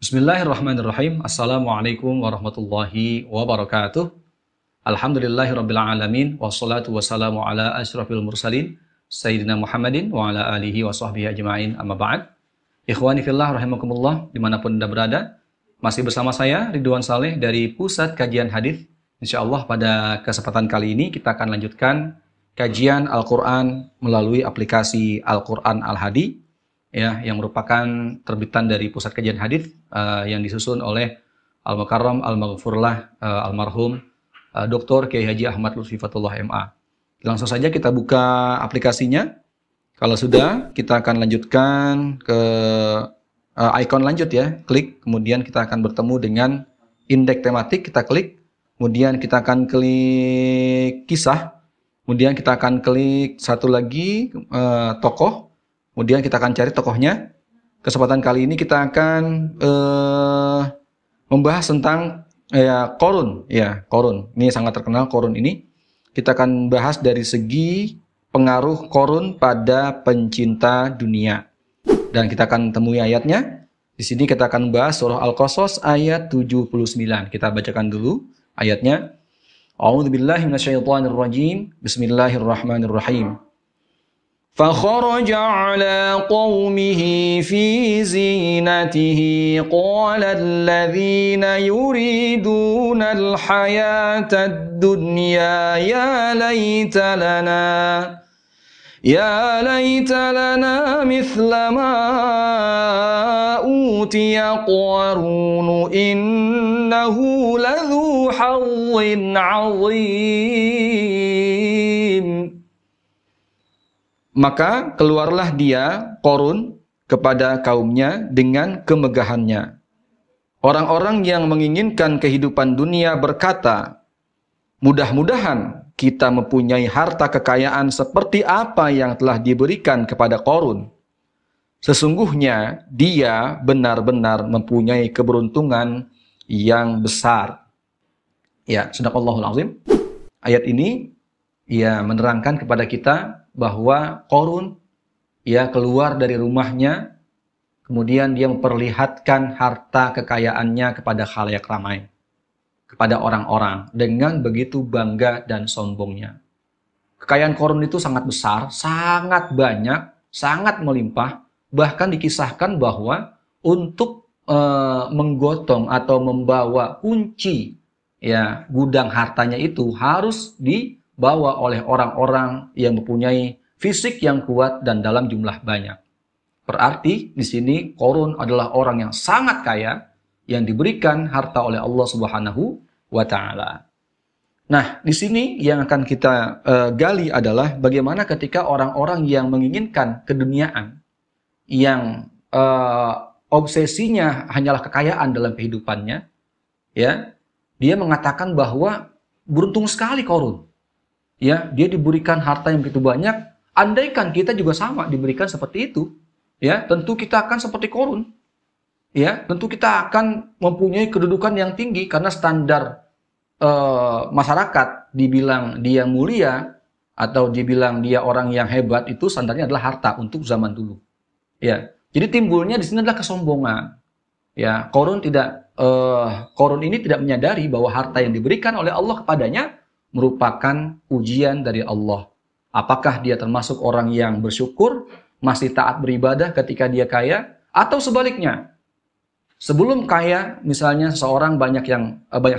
Bismillahirrahmanirrahim. Assalamualaikum warahmatullahi wabarakatuh. Alhamdulillahirabbil alamin wassalatu wassalamu ala asyrafil mursalin sayyidina Muhammadin wa ala alihi wa sahbihi ajmain. Amma ba'd. Ikhwani fillah rahimakumullah dimanapun Anda berada, masih bersama saya Ridwan Saleh dari Pusat Kajian Hadis. Insyaallah pada kesempatan kali ini kita akan lanjutkan kajian Al-Qur'an melalui aplikasi Al-Qur'an Al-Hadi, ya, yang merupakan terbitan dari Pusat Kajian Hadis yang disusun oleh Al-Mukarram Al-Maghfurlah almarhum Dr. Kiai Haji Ahmad Lutfi Fatullah MA. Langsung saja kita buka aplikasinya. Kalau sudah, kita akan lanjutkan ke ikon lanjut ya, klik, kemudian kita akan bertemu dengan indeks tematik, kita klik, kemudian kita akan klik kisah, kemudian kita akan klik satu lagi tokoh, kemudian kita akan cari tokohnya. Kesempatan kali ini kita akan membahas tentang Qarun. Ya, Qarun. Ini sangat terkenal Qarun ini. Kita akan bahas dari segi pengaruh Qarun pada pencinta dunia. Dan kita akan temui ayatnya. Di sini kita akan bahas surah Al-Qasas ayat 79. Kita bacakan dulu ayatnya. A'udzubillahi minasyaitonirrajim. Bismillahirrahmanirrahim. فخرج على قومه في زينته قال الذين يريدون الحياة الدنيا يا ليت لنا مثل ما أوتي قارون إنه لذو حظ عظيم. Maka keluarlah dia, Qarun, kepada kaumnya dengan kemegahannya. Orang-orang yang menginginkan kehidupan dunia berkata, mudah-mudahan kita mempunyai harta kekayaan seperti apa yang telah diberikan kepada Qarun. Sesungguhnya dia benar-benar mempunyai keberuntungan yang besar. Ya, sadaqallahul azim. Ayat ini ya menerangkan kepada kita bahwa Qarun ya keluar dari rumahnya, kemudian dia memperlihatkan harta kekayaannya kepada khalayak ramai, kepada orang-orang dengan begitu bangga dan sombongnya. Kekayaan Qarun itu sangat besar, sangat banyak, sangat melimpah, bahkan dikisahkan bahwa untuk menggotong atau membawa kunci ya gudang hartanya itu harus dibawa oleh orang-orang yang mempunyai fisik yang kuat dan dalam jumlah banyak. Berarti di sini Qarun adalah orang yang sangat kaya yang diberikan harta oleh Allah Subhanahu wa taala. Nah, di sini yang akan kita gali adalah bagaimana ketika orang-orang yang menginginkan keduniaan, yang obsesinya hanyalah kekayaan dalam kehidupannya, ya, dia mengatakan bahwa beruntung sekali Qarun. Ya, dia diberikan harta yang begitu banyak. Andaikan kita juga sama diberikan seperti itu, ya, tentu kita akan seperti Qarun. Ya, tentu kita akan mempunyai kedudukan yang tinggi karena standar masyarakat dibilang dia mulia atau dibilang dia orang yang hebat itu standarnya adalah harta untuk zaman dulu. Ya, jadi timbulnya di sini adalah kesombongan. Ya, Qarun ini tidak menyadari bahwa harta yang diberikan oleh Allah kepadanya merupakan ujian dari Allah. Apakah dia termasuk orang yang bersyukur, masih taat beribadah ketika dia kaya, atau sebaliknya? Sebelum kaya, misalnya seorang banyak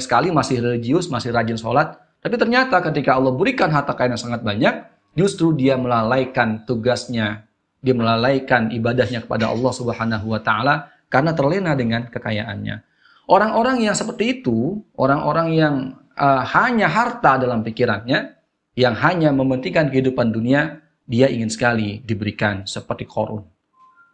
sekali masih religius, masih rajin sholat, tapi ternyata ketika Allah berikan harta kekayaan yang sangat banyak, justru dia melalaikan tugasnya, dia melalaikan ibadahnya kepada Allah Subhanahu wa taala karena terlena dengan kekayaannya. Orang-orang yang seperti itu, orang-orang yang hanya harta dalam pikirannya, yang hanya mementingkan kehidupan dunia, dia ingin sekali diberikan seperti Qarun.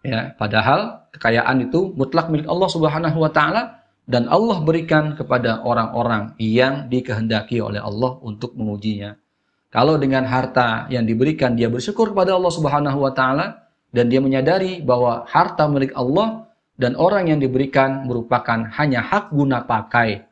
Ya, padahal kekayaan itu mutlak milik Allah Subhanahu wa taala dan Allah berikan kepada orang-orang yang dikehendaki oleh Allah untuk mengujinya. Kalau dengan harta yang diberikan dia bersyukur kepada Allah Subhanahu wa taala dan dia menyadari bahwa harta milik Allah dan orang yang diberikan merupakan hanya hak guna pakai.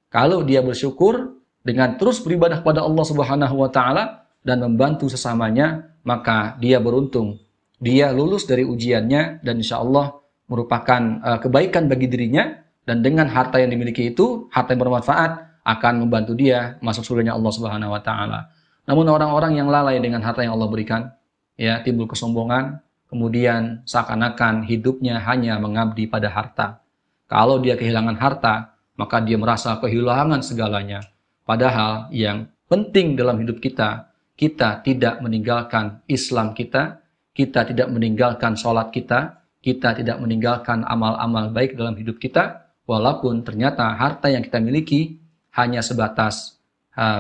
Kalau dia bersyukur dengan terus beribadah kepada Allah Subhanahu wa taala dan membantu sesamanya, maka dia beruntung. Dia lulus dari ujiannya dan insya Allah merupakan kebaikan bagi dirinya, dan dengan harta yang dimiliki itu, harta yang bermanfaat, akan membantu dia masuk surganya Allah Subhanahu wa taala. Namun orang-orang yang lalai dengan harta yang Allah berikan, ya, timbul kesombongan, kemudian seakan-akan hidupnya hanya mengabdi pada harta. Kalau dia kehilangan harta, maka dia merasa kehilangan segalanya. Padahal yang penting dalam hidup kita, kita tidak meninggalkan Islam kita tidak meninggalkan sholat kita tidak meninggalkan amal-amal baik dalam hidup kita, walaupun ternyata harta yang kita miliki hanya sebatas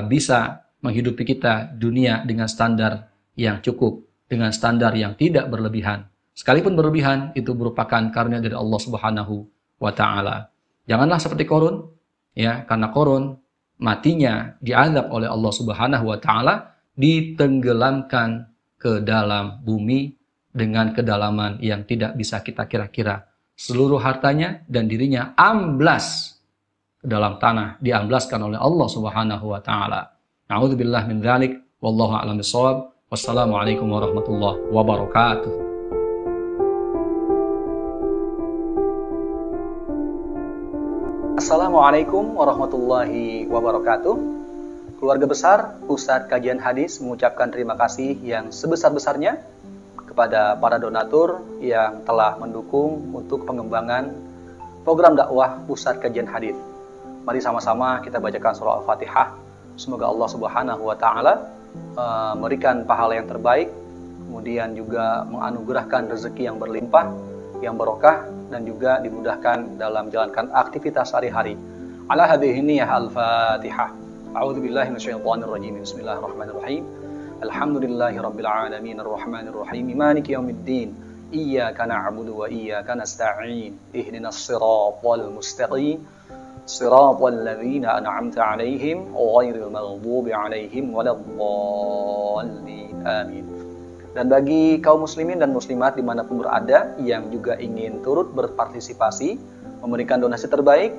bisa menghidupi kita dunia dengan standar yang cukup, dengan standar yang tidak berlebihan. Sekalipun berlebihan, itu merupakan karunia dari Allah Subhanahu wa ta'ala. Janganlah seperti Qarun, ya, karena Qarun matinya diazab oleh Allah Subhanahu wa ta'ala, ditenggelamkan ke dalam bumi dengan kedalaman yang tidak bisa kita kira-kira. Seluruh hartanya dan dirinya amblas ke dalam tanah, diamblaskan oleh Allah Subhanahu wa taala. A'udzubillah min dzalik, wallahu a'lam bissawab. Wassalamualaikum warahmatullahi wabarakatuh. Assalamualaikum warahmatullahi wabarakatuh. Keluarga besar Pusat Kajian Hadis mengucapkan terima kasih yang sebesar-besarnya kepada para donatur yang telah mendukung untuk pengembangan program dakwah Pusat Kajian Hadis. Mari sama-sama kita bacakan surah Al-Fatihah. Semoga Allah Subhanahu wa taala memberikan pahala yang terbaik, kemudian juga menganugerahkan rezeki yang berlimpah, yang barokah, dan juga dimudahkan dalam menjalankan aktivitas sehari-hari. Ala hadhihi niyyah Al-Fatihah. A'udzu billahi minasyaitonir rajim. Bismillahirrahmanirrahim. Alhamdulillahi rabbil alamin arrahmanir rahim maliki yaumiddin. Iyyaka na'budu wa iyyaka nasta'in. Ihdinas siratal mustaqim. Siratal ladzina an'amta 'alaihim ghairil maghdubi 'alaihim waladdallin. Amin. Dan bagi kaum muslimin dan muslimat dimanapun berada yang juga ingin turut berpartisipasi memberikan donasi terbaik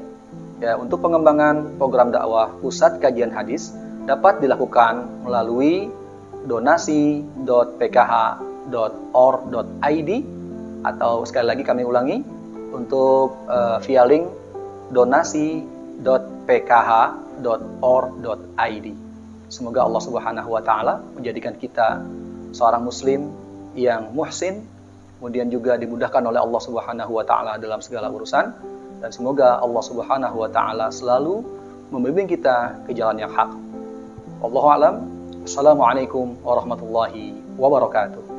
ya untuk pengembangan program dakwah Pusat Kajian Hadis, dapat dilakukan melalui donasi.pkh.org.id, atau sekali lagi kami ulangi untuk via link donasi.pkh.org.id. Semoga Allah Subhanahu wa taala menjadikan kita seorang muslim yang muhsin, kemudian juga dimudahkan oleh Allah Subhanahu wa taala dalam segala urusan, dan semoga Allah Subhanahu wa taala selalu membimbing kita ke jalan yang hak. Wallahu a'lam. Assalamualaikum warahmatullahi wabarakatuh.